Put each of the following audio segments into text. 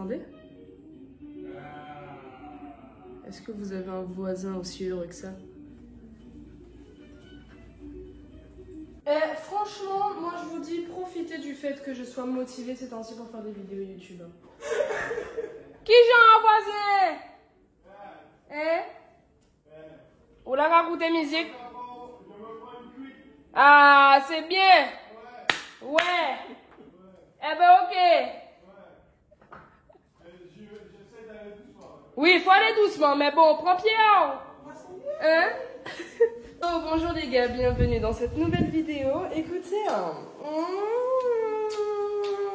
m'entendez? Est-ce que vous avez un voisin aussi heureux que ça? Franchement, moi je vous dis, profitez du fait que je sois motivée ces temps-ci pour faire des vidéos YouTube. Qui j'en voisin? Hein? Ou la raconter musique? Ah, c'est bien! Ouais! Eh ben ok! Oui, il faut aller doucement, mais bon, prends pied haut! Hein? Oh, bonjour les gars, bienvenue dans cette nouvelle vidéo. Écoutez,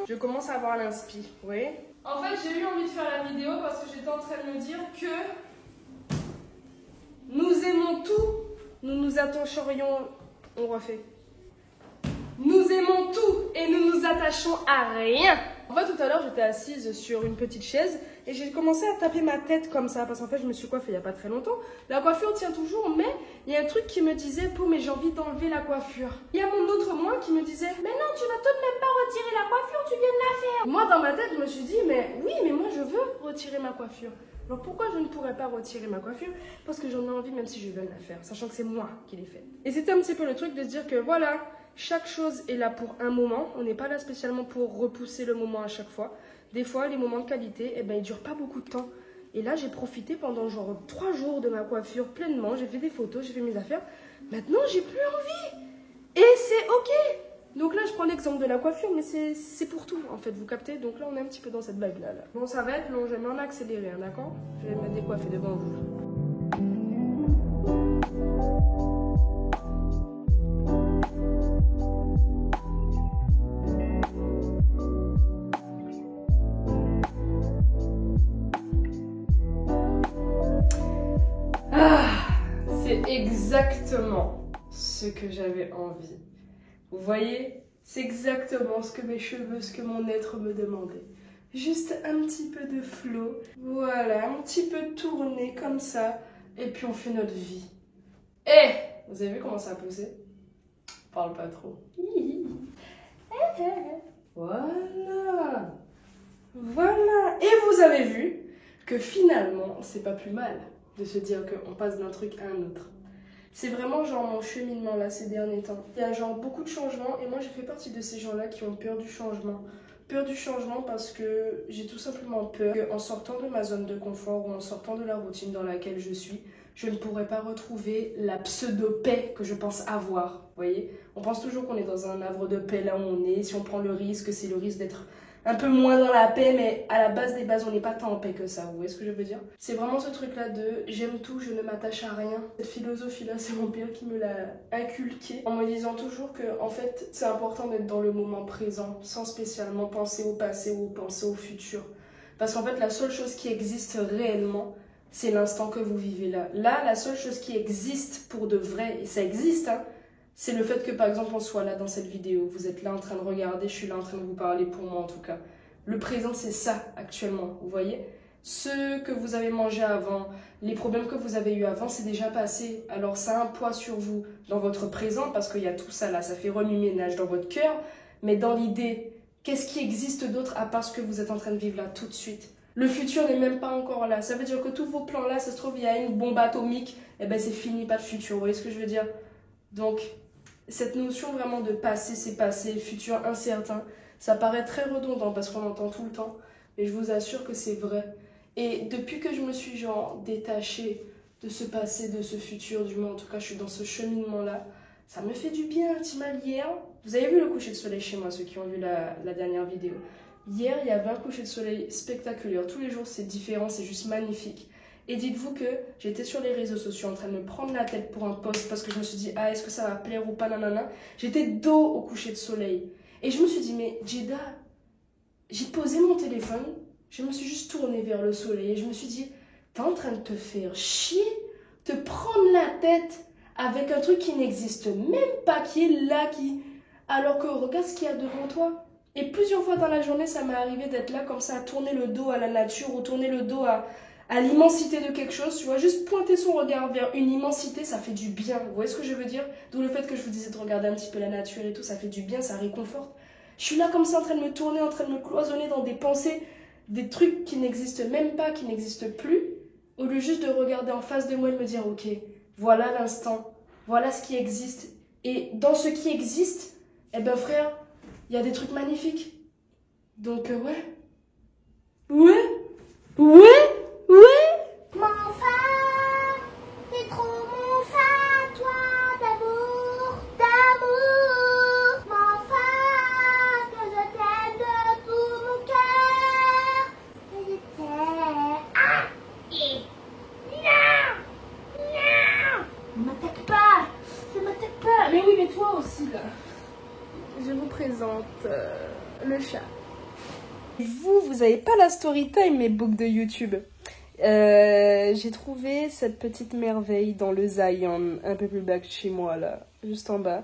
je commence à avoir l'inspi, vous voyez? En fait, j'ai eu envie de faire la vidéo parce que j'étais en train de me dire que nous aimons tout, nous nous attacherions, on refait. Nous aimons tout et nous nous attachons à rien. En fait, tout à l'heure, j'étais assise sur une petite chaise et j'ai commencé à taper ma tête comme ça parce qu'en fait, je me suis coiffée il n'y a pas très longtemps. La coiffure tient toujours, mais il y a un truc qui me disait, Pau, mais j'ai envie d'enlever la coiffure. Il y a mon autre moi qui me disait, mais non, tu vas tout de même pas retirer la coiffure, tu viens de la faire. Moi, dans ma tête, je me suis dit, mais oui, mais moi, je veux retirer ma coiffure. Alors pourquoi je ne pourrais pas retirer ma coiffure? Parce que j'en ai envie même si je veux la faire, sachant que c'est moi qui l'ai faite. Et c'était un petit peu le truc de se dire que voilà, chaque chose est là pour un moment. On n'est pas là spécialement pour repousser le moment à chaque fois. Des fois, les moments de qualité, eh ben, ils durent pas beaucoup de temps. Et là, j'ai profité pendant genre 3 jours de ma coiffure pleinement. J'ai fait des photos, j'ai fait mes affaires. Maintenant, j'ai plus envie. Et c'est ok. Donc là, je prends l'exemple de la coiffure, mais c'est pour tout, en fait, vous captez? Donc là, on est un petit peu dans cette vibe-là. Là. Bon, ça va être long, je vais m'en accélérer, hein, d'accord? Je vais me décoiffer devant vous. C'est exactement ce que j'avais envie. Vous voyez, c'est exactement ce que mes cheveux, ce que mon être me demandait. Juste un petit peu de flow, voilà, un petit peu tourné comme ça, et puis on fait notre vie. Vous avez vu comment ça a poussé? Parle pas trop. Voilà. Voilà. Et vous avez vu que finalement, c'est pas plus mal de se dire qu'on passe d'un truc à un autre. C'est vraiment genre mon cheminement là ces derniers temps. Il y a genre beaucoup de changements et moi j'ai fait partie de ces gens-là qui ont peur du changement. Peur du changement parce que j'ai tout simplement peur qu'en sortant de ma zone de confort ou en sortant de la routine dans laquelle je suis, je ne pourrais pas retrouver la pseudo-paix que je pense avoir. Vous voyez? On pense toujours qu'on est dans un havre de paix là où on est. Si on prend le risque, c'est le risque d'être un peu moins dans la paix, mais à la base des bases, on n'est pas tant en paix que ça, vous voyez ce que je veux dire? C'est vraiment ce truc-là de j'aime tout, je ne m'attache à rien. Cette philosophie-là, c'est mon père qui me l'a inculquée en me disant toujours que, en fait, c'est important d'être dans le moment présent, sans spécialement penser au passé ou penser au futur. Parce qu'en fait, la seule chose qui existe réellement, c'est l'instant que vous vivez là. Là, la seule chose qui existe pour de vrai, et ça existe, hein, c'est le fait que par exemple on soit là dans cette vidéo, vous êtes là en train de regarder, je suis là en train de vous parler pour moi en tout cas. Le présent c'est ça actuellement, vous voyez? Ce que vous avez mangé avant, les problèmes que vous avez eu avant, c'est déjà passé. Alors ça a un poids sur vous dans votre présent parce qu'il y a tout ça là, ça fait remue-ménage dans votre cœur. Mais dans l'idée, qu'est-ce qui existe d'autre à part ce que vous êtes en train de vivre là tout de suite? Le futur n'est même pas encore là. Ça veut dire que tous vos plans là, ça se trouve il y a une bombe atomique, et ben c'est fini, pas de futur, vous voyez ce que je veux dire? Donc cette notion vraiment de passé, c'est passé, futur incertain, ça paraît très redondant parce qu'on entend tout le temps, mais je vous assure que c'est vrai. Et depuis que je me suis genre détachée de ce passé, de ce futur, du moins en tout cas je suis dans ce cheminement-là, ça me fait du bien. Hier, vous avez vu le coucher de soleil chez moi, ceux qui ont vu la dernière vidéo. Hier, il y avait un coucher de soleil spectaculaire. Tous les jours, c'est différent, c'est juste magnifique. Et dites-vous que j'étais sur les réseaux sociaux en train de me prendre la tête pour un post parce que je me suis dit, ah, est-ce que ça va plaire ou pas, nanana. J'étais dos au coucher de soleil. Et je me suis dit, mais Jeda, j'ai posé mon téléphone, je me suis juste tournée vers le soleil et je me suis dit, t'es en train de te faire chier, te prendre la tête avec un truc qui n'existe même pas, qui est là, alors que regarde ce qu'il y a devant toi. Et plusieurs fois dans la journée, ça m'est arrivé d'être là comme ça, à tourner le dos à la nature ou tourner le dos à l'immensité de quelque chose, tu vois, juste pointer son regard vers une immensité, ça fait du bien, vous voyez ce que je veux dire? D'où le fait que je vous disais de regarder un petit peu la nature et tout, ça fait du bien, ça réconforte. Je suis là comme ça en train de me tourner, en train de me cloisonner dans des pensées, des trucs qui n'existent même pas, qui n'existent plus, au lieu juste de regarder en face de moi et de me dire ok, voilà l'instant, voilà ce qui existe. Et dans ce qui existe, eh ben frère, il y a des trucs magnifiques. Donc ouais. Mon fan, t'es trop mon fan, toi, d'amour. Mon fan, que je t'aime de tout mon cœur. Que je t'aime. Ah, et non. Ne m'attaque pas. Ne m'attaque pas. Mais oui, mais toi aussi là. Je vous présente le chat. Vous avez pas la story time, mes books de YouTube. J'ai trouvé cette petite merveille dans le Zion, un peu plus bas que chez moi, là, juste en bas.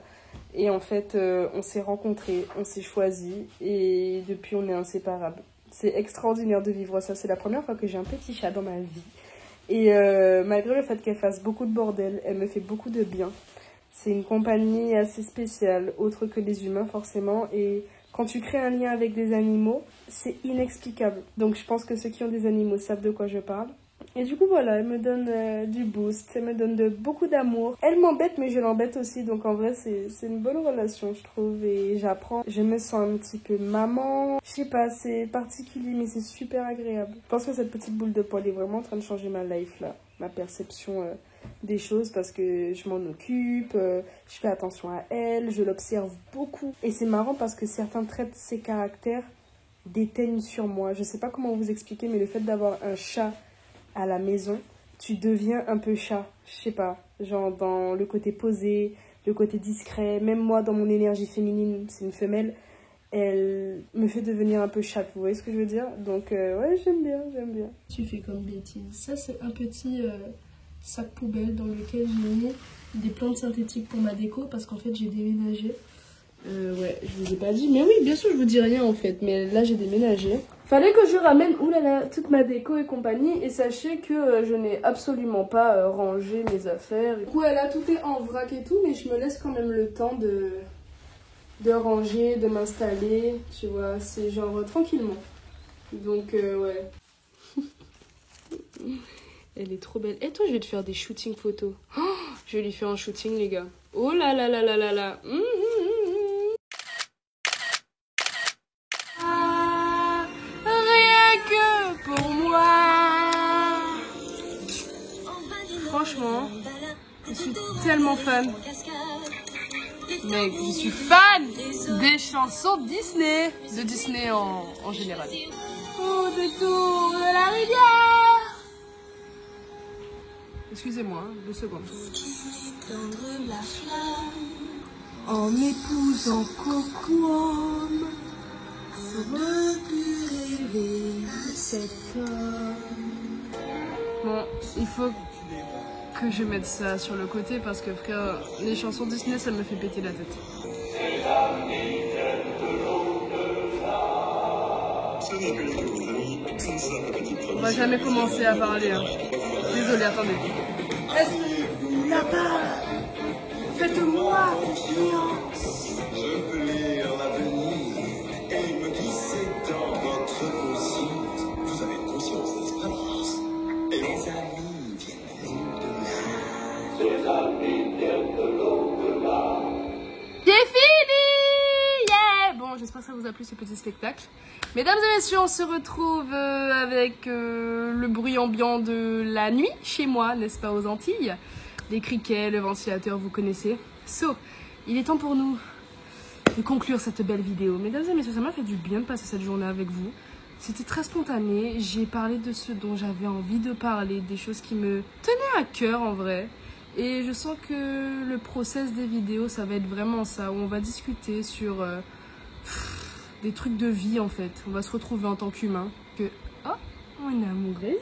Et en fait, on s'est rencontrés, on s'est choisis, et depuis, on est inséparables. C'est extraordinaire de vivre ça. C'est la première fois que j'ai un petit chat dans ma vie. Et malgré le fait qu'elle fasse beaucoup de bordel, elle me fait beaucoup de bien. C'est une compagnie assez spéciale, autre que les humains forcément, et quand tu crées un lien avec des animaux, c'est inexplicable. Donc je pense que ceux qui ont des animaux savent de quoi je parle. Et du coup voilà, elle me donne du boost, elle me donne beaucoup d'amour. Elle m'embête mais je l'embête aussi, donc en vrai c'est une bonne relation je trouve, et j'apprends. Je me sens un petit peu maman, je sais pas, c'est particulier mais c'est super agréable. Je pense que cette petite boule de poil est vraiment en train de changer ma life là, ma perception des choses, parce que je m'en occupe, je fais attention à elle, je l'observe beaucoup. Et c'est marrant parce que certains traits de ses caractères déteignent sur moi. Je sais pas comment vous expliquer, mais le fait d'avoir un chat à la maison, tu deviens un peu chat. Je sais pas, genre dans le côté posé, le côté discret. Même moi, dans mon énergie féminine, c'est une femelle, elle me fait devenir un peu chat. Vous voyez ce que je veux dire? Donc ouais, j'aime bien. Tu fais comme bêtise. Ça, c'est un petit sac poubelle dans lequel j'ai mis des plantes synthétiques pour ma déco, parce qu'en fait, j'ai déménagé. Ouais, je vous ai pas dit, mais oui, bien sûr, je vous dis rien en fait, mais là j'ai déménagé. Fallait que je ramène, oulala, toute ma déco et compagnie, et sachez que je n'ai absolument pas rangé mes affaires. Du coup, là, tout est en vrac et tout, mais je me laisse quand même le temps de ranger, de m'installer, tu vois, c'est genre tranquillement. Donc, ouais. Elle est trop belle. Et toi, je vais te faire des shootings photos. Oh, je vais lui faire un shooting, les gars. Oh là là là là là là. Franchement, je suis tellement fan. Mec, je suis fan des chansons Disney. De Disney en général. Au détour de la rivière. Excusez-moi, 2 secondes. En épousant Cocoum, j'aurais pu rêver cet homme. Bon, il faut que je mette ça sur le côté parce que frère, les chansons Disney ça me fait péter la tête. On va jamais commencer à parler. Hein. Désolée, attendez. Est-ce là-bas? Faites-moi confiance. Je peux lire l'avenir et me glisser dans votre conscience. Vous avez une conscience, n'est-ce pas? Et les amis viennent de l'au-delà. C'est fini! Yeah! Bon, j'espère que ça vous a plu ce petit spectacle. Mesdames et messieurs, on se retrouve avec le bruit ambiant de la nuit chez moi, n'est-ce pas, aux Antilles? Les criquets, le ventilateur, vous connaissez. So, il est temps pour nous de conclure cette belle vidéo. Mesdames et messieurs, ça m'a fait du bien de passer cette journée avec vous. C'était très spontané. J'ai parlé de ce dont j'avais envie de parler, des choses qui me tenaient à cœur en vrai. Et je sens que le process des vidéos, ça va être vraiment ça, où on va discuter sur des trucs de vie en fait. On va se retrouver en tant qu'humain. Oh, on est amoureux.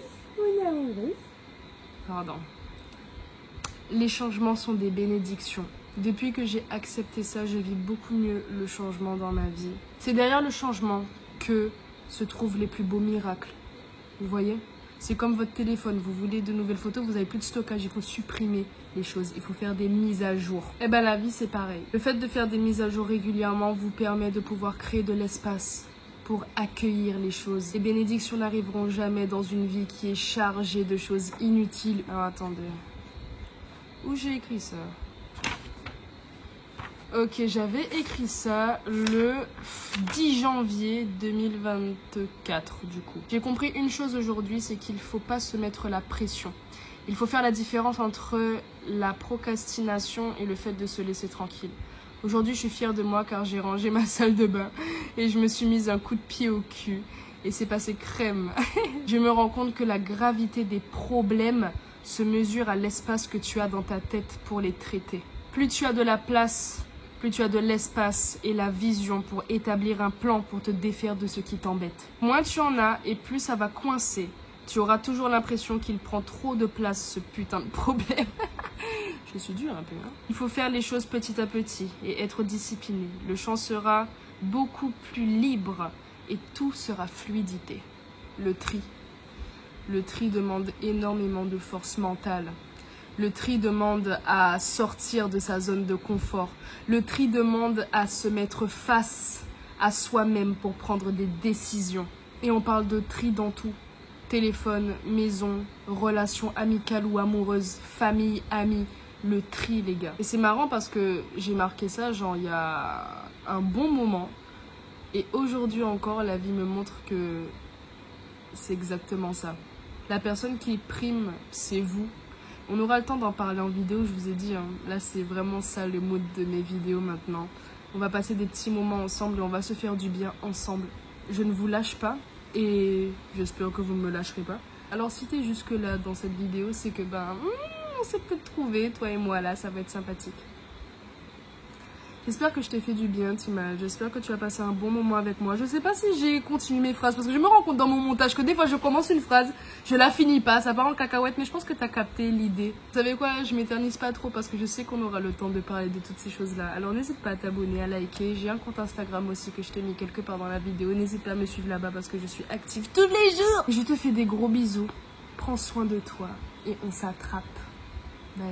Pardon. Les changements sont des bénédictions. Depuis que j'ai accepté ça, je vis beaucoup mieux le changement dans ma vie. C'est derrière le changement que se trouvent les plus beaux miracles. Vous voyez? C'est comme votre téléphone, vous voulez de nouvelles photos, vous n'avez plus de stockage, il faut supprimer les choses, il faut faire des mises à jour. Et ben la vie c'est pareil. Le fait de faire des mises à jour régulièrement vous permet de pouvoir créer de l'espace pour accueillir les choses. Les bénédictions n'arriveront jamais dans une vie qui est chargée de choses inutiles. Alors attendez, où j'ai écrit ça? Ok, j'avais écrit ça le 10 janvier 2024 du coup. J'ai compris une chose aujourd'hui, c'est qu'il ne faut pas se mettre la pression. Il faut faire la différence entre la procrastination et le fait de se laisser tranquille. Aujourd'hui, je suis fière de moi car j'ai rangé ma salle de bain et je me suis mise un coup de pied au cul et c'est passé crème. Je me rends compte que la gravité des problèmes se mesure à l'espace que tu as dans ta tête pour les traiter. Plus tu as de la place, plus tu as de l'espace et la vision pour établir un plan pour te défaire de ce qui t'embête. Moins tu en as et plus ça va coincer. Tu auras toujours l'impression qu'il prend trop de place ce putain de problème. Je suis dure un peu. Hein. Il faut faire les choses petit à petit et être discipliné. Le champ sera beaucoup plus libre et tout sera fluidité. Le tri. Le tri demande énormément de force mentale. Le tri demande à sortir de sa zone de confort. Le tri demande à se mettre face à soi-même pour prendre des décisions. Et on parle de tri dans tout. Téléphone, maison, relations amicales ou amoureuses, famille, amis. Le tri, les gars. Et c'est marrant parce que j'ai marqué ça, genre, il y a un bon moment. Et aujourd'hui encore, la vie me montre que c'est exactement ça. La personne qui prime, c'est vous. On aura le temps d'en parler en vidéo, je vous ai dit, hein. Là c'est vraiment ça le mode de mes vidéos maintenant. On va passer des petits moments ensemble et on va se faire du bien ensemble. Je ne vous lâche pas et j'espère que vous ne me lâcherez pas. Alors si t'es jusque là dans cette vidéo, c'est que on s'est peut-être trouvé, toi et moi là, ça va être sympathique. J'espère que je t'ai fait du bien, Timal. J'espère que tu as passé un bon moment avec moi. Je sais pas si j'ai continué mes phrases parce que je me rends compte dans mon montage que des fois je commence une phrase, je la finis pas, ça part en cacahuète, mais je pense que tu as capté l'idée. Vous savez quoi, je m'éternise pas trop parce que je sais qu'on aura le temps de parler de toutes ces choses-là. Alors n'hésite pas à t'abonner, à liker. J'ai un compte Instagram aussi que je t'ai mis quelque part dans la vidéo. N'hésite pas à me suivre là-bas parce que je suis active tous les jours. Je te fais des gros bisous. Prends soin de toi et on s'attrape. Bye.